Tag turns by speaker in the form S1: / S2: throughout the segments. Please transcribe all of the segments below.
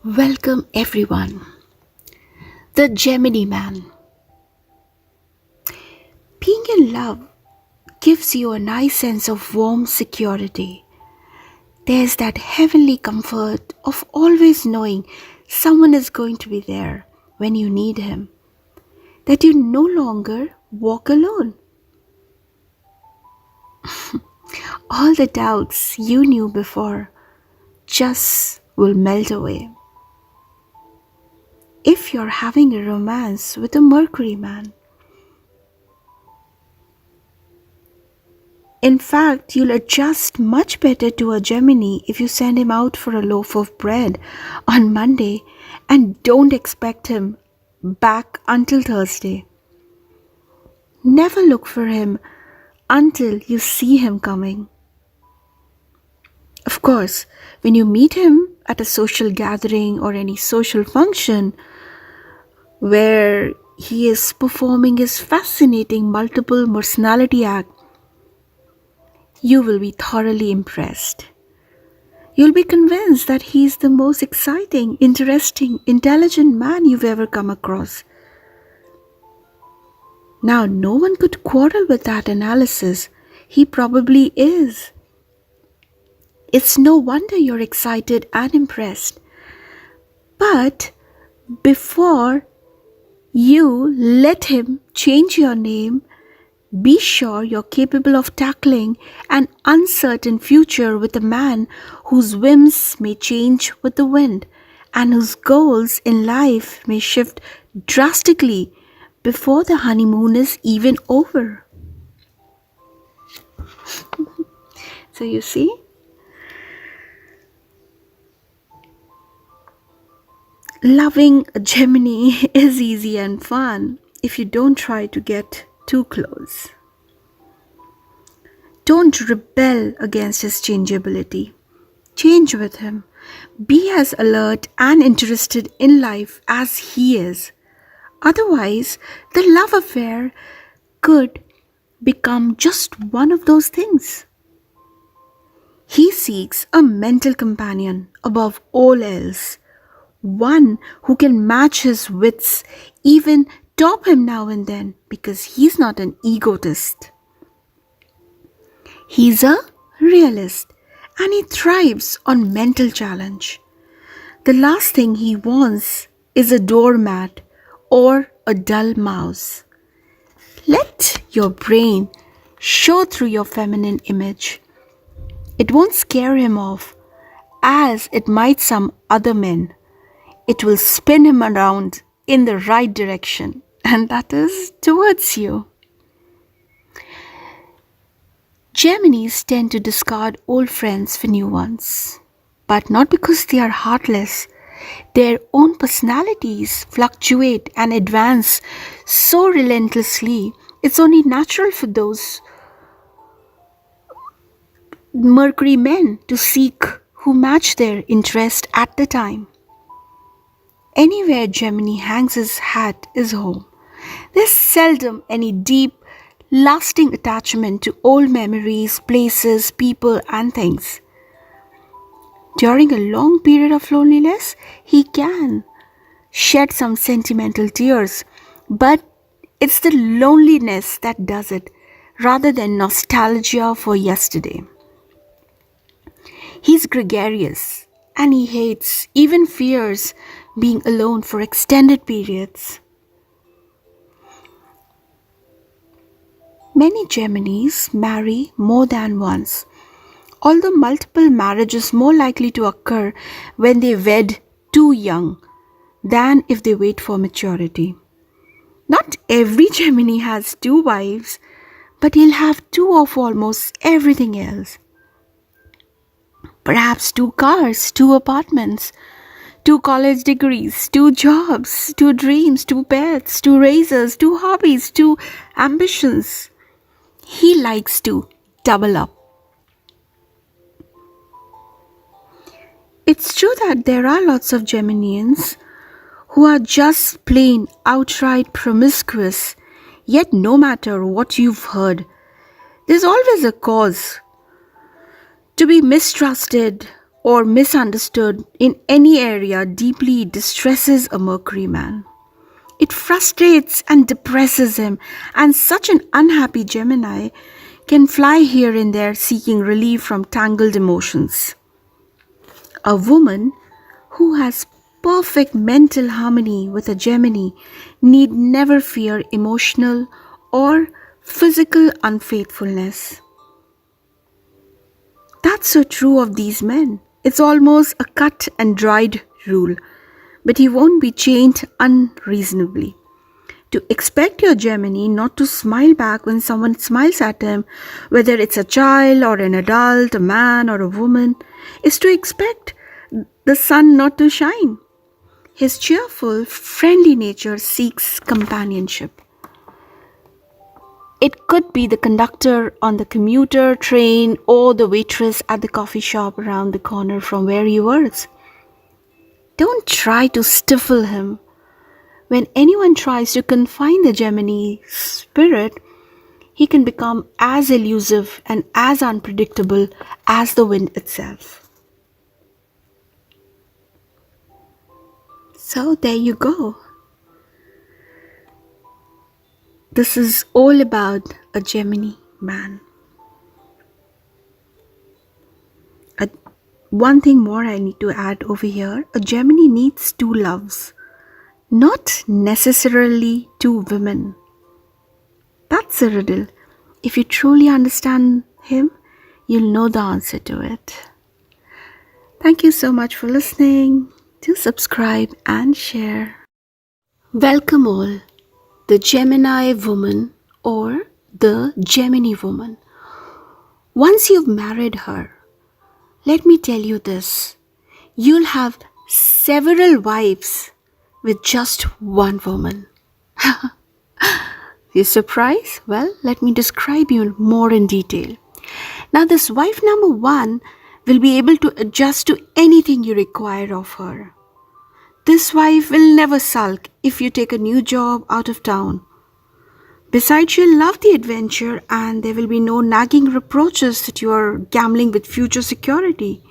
S1: Welcome everyone. The Gemini Man. Being in love gives you a nice sense of warm security. There's that heavenly comfort of always knowing someone is going to be there when you need him, that you no longer walk alone. All the doubts you knew before just will melt away. If you're having a romance with a Mercury man, in fact, you'll adjust much better to a Gemini if you send him out for a loaf of bread on Monday and don't expect him back until Thursday. Never look for him until you see him coming. Of course, when you meet him at a social gathering or any social function where he is performing his fascinating multiple personality act, you will be thoroughly impressed. You'll be convinced that he's the most exciting, interesting, intelligent man you've ever come across. Now, no one could quarrel with that analysis. He probably is. It's no wonder you're excited and impressed. But before you let him change your name, be sure you're capable of tackling an uncertain future with a man whose whims may change with the wind and whose goals in life may shift drastically before the honeymoon is even over. So, you see, loving a Gemini is easy and fun if you don't try to get too close. Don't rebel against his changeability. Change with him. Be as alert and interested in life as he is. Otherwise, the love affair could become just one of those things. He seeks a mental companion above all else, one who can match his wits, even top him now and then, because he's not an egotist. He's a realist and he thrives on mental challenge. The last thing he wants is a doormat or a dull mouse. Let your brain show through your feminine image. It won't scare him off as it might some other men. It will spin him around in the right direction, and that is towards you. Geminis tend to discard old friends for new ones, but not because they are heartless. Their own personalities fluctuate and advance so relentlessly, it's only natural for those Mercury men to seek who match their interest at the time. Anywhere Gemini hangs his hat is home. There's seldom any deep, lasting attachment to old memories, places, people, and things. During a long period of loneliness, he can shed some sentimental tears, but it's the loneliness that does it rather than nostalgia for yesterday. He's gregarious and he hates, even fears, being alone for extended periods. Many Geminis marry more than once, although multiple marriage is more likely to occur when they wed too young than if they wait for maturity. Not every Gemini has two wives, but he'll have two of almost everything else. Perhaps two cars, two apartments, two college degrees, two jobs, two dreams, two pets, two razors, two hobbies, two ambitions. He likes to double up. It's true that there are lots of Geminians who are just plain outright promiscuous, yet no matter what you've heard, there's always a cause to be mistrusted or misunderstood in any area deeply distresses a Mercury man. It frustrates and depresses him, and such an unhappy Gemini can fly here and there seeking relief from tangled emotions. A woman who has perfect mental harmony with a Gemini need never fear emotional or physical unfaithfulness. That's so true of these men. It's almost a cut and dried rule, but he won't be chained unreasonably. To expect your Gemini not to smile back when someone smiles at him, whether it's a child or an adult, a man or a woman, is to expect the sun not to shine. His cheerful, friendly nature seeks companionship. It could be the conductor on the commuter train or the waitress at the coffee shop around the corner from where he works. Don't try to stifle him. When anyone tries to confine the Gemini spirit, he can become as elusive and as unpredictable as the wind itself. So there you go. This is all about a Gemini man. One thing more I need to add over here, a Gemini needs two loves, not necessarily two women. That's a riddle. If you truly understand him, you'll know the answer to it. Thank you so much for listening. Do subscribe and share. Welcome all, the Gemini woman or the Gemini woman. Once you've married her, let me tell you this, you'll have several wives with just one woman. You surprised? Well, let me describe you more in detail. Now, this wife number one will be able to adjust to anything you require of her. This wife will never sulk if you take a new job out of town. Besides, she'll love the adventure and there will be no nagging reproaches that you are gambling with future security.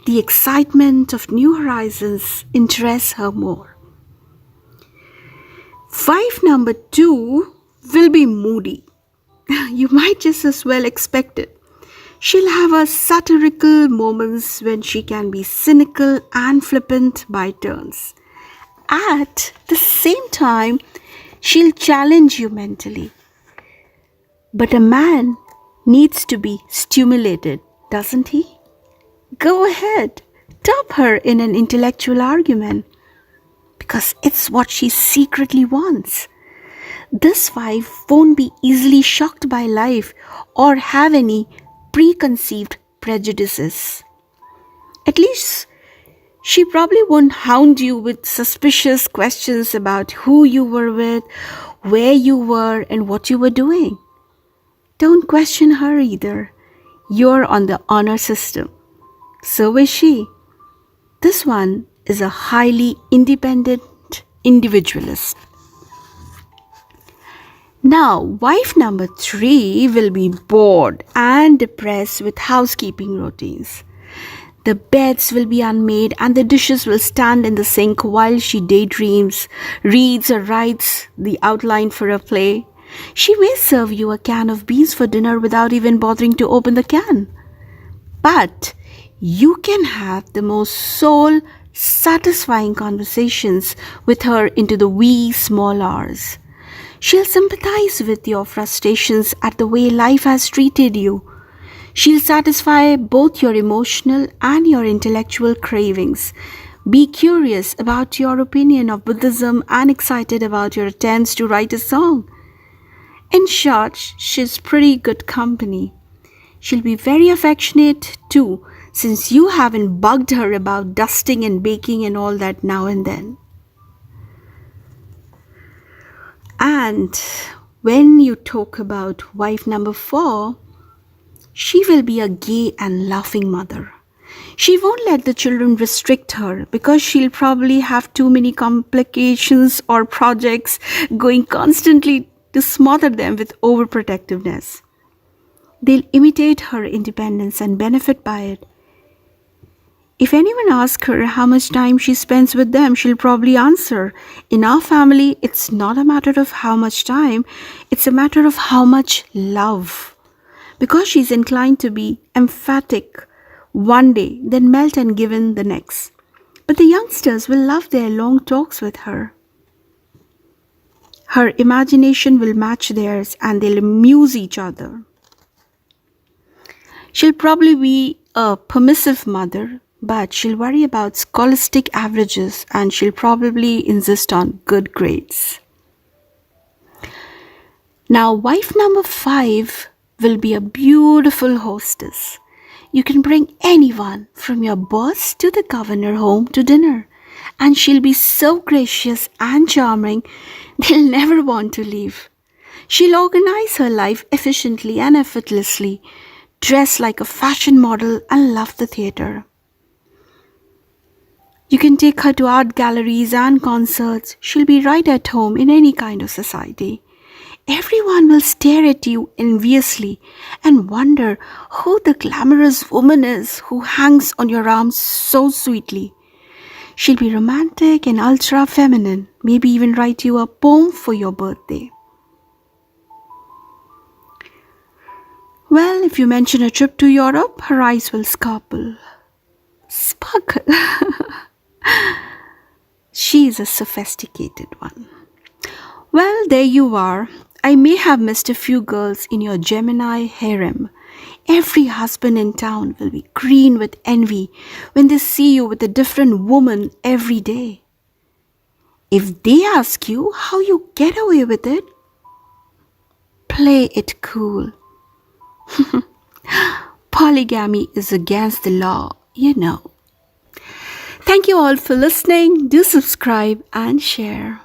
S1: The excitement of new horizons interests her more. Wife number two will be moody. You might just as well expect it. She'll have her satirical moments when she can be cynical and flippant by turns. At the same time, she'll challenge you mentally. But a man needs to be stimulated, doesn't he? Go ahead, top her in an intellectual argument, because it's what she secretly wants. This wife won't be easily shocked by life or have any preconceived prejudices. At least, she probably won't hound you with suspicious questions about who you were with, where you were, and what you were doing. Don't question her either. You're on the honor system. So is she. This one is a highly independent individualist. Now, wife number three will be bored and depressed with housekeeping routines. The beds will be unmade and the dishes will stand in the sink while she daydreams, reads or writes the outline for a play. She may serve you a can of beans for dinner without even bothering to open the can. But you can have the most soul-satisfying conversations with her into the wee small hours. She'll sympathize with your frustrations at the way life has treated you. She'll satisfy both your emotional and your intellectual cravings. Be curious about your opinion of Buddhism and excited about your attempts to write a song. In short, she's pretty good company. She'll be very affectionate too, since you haven't bugged her about dusting and baking and all that now and then. And when you talk about wife number four, she will be a gay and laughing mother. She won't let the children restrict her because she'll probably have too many complications or projects going constantly to smother them with overprotectiveness. They'll imitate her independence and benefit by it. If anyone asks her how much time she spends with them, she'll probably answer, in our family, it's not a matter of how much time, it's a matter of how much love. Because she's inclined to be emphatic one day, then melt and give in the next. But the youngsters will love their long talks with her. Her imagination will match theirs and they'll amuse each other. She'll probably be a permissive mother, but she'll worry about scholastic averages and she'll probably insist on good grades. Now, wife number 5 will be a beautiful hostess. You can bring anyone from your boss to the governor home to dinner, and she'll be so gracious and charming, they'll never want to leave. She'll organize her life efficiently and effortlessly, dress like a fashion model, and love the theater. You can take her to art galleries and concerts. She'll be right at home in any kind of society. Everyone will stare at you enviously and wonder who the glamorous woman is who hangs on your arm so sweetly. She'll be romantic and ultra feminine, maybe even write you a poem for your birthday. Well, if you mention a trip to Europe, her eyes will sparkle. Sparkle. She is a sophisticated one. Well, there you are. I may have missed a few girls in your Gemini harem. Every husband in town will be green with envy when they see you with a different woman every day. If they ask you how you get away with it, play it cool. Polygamy is against the law, you know. Thank you all for listening. Do subscribe and share.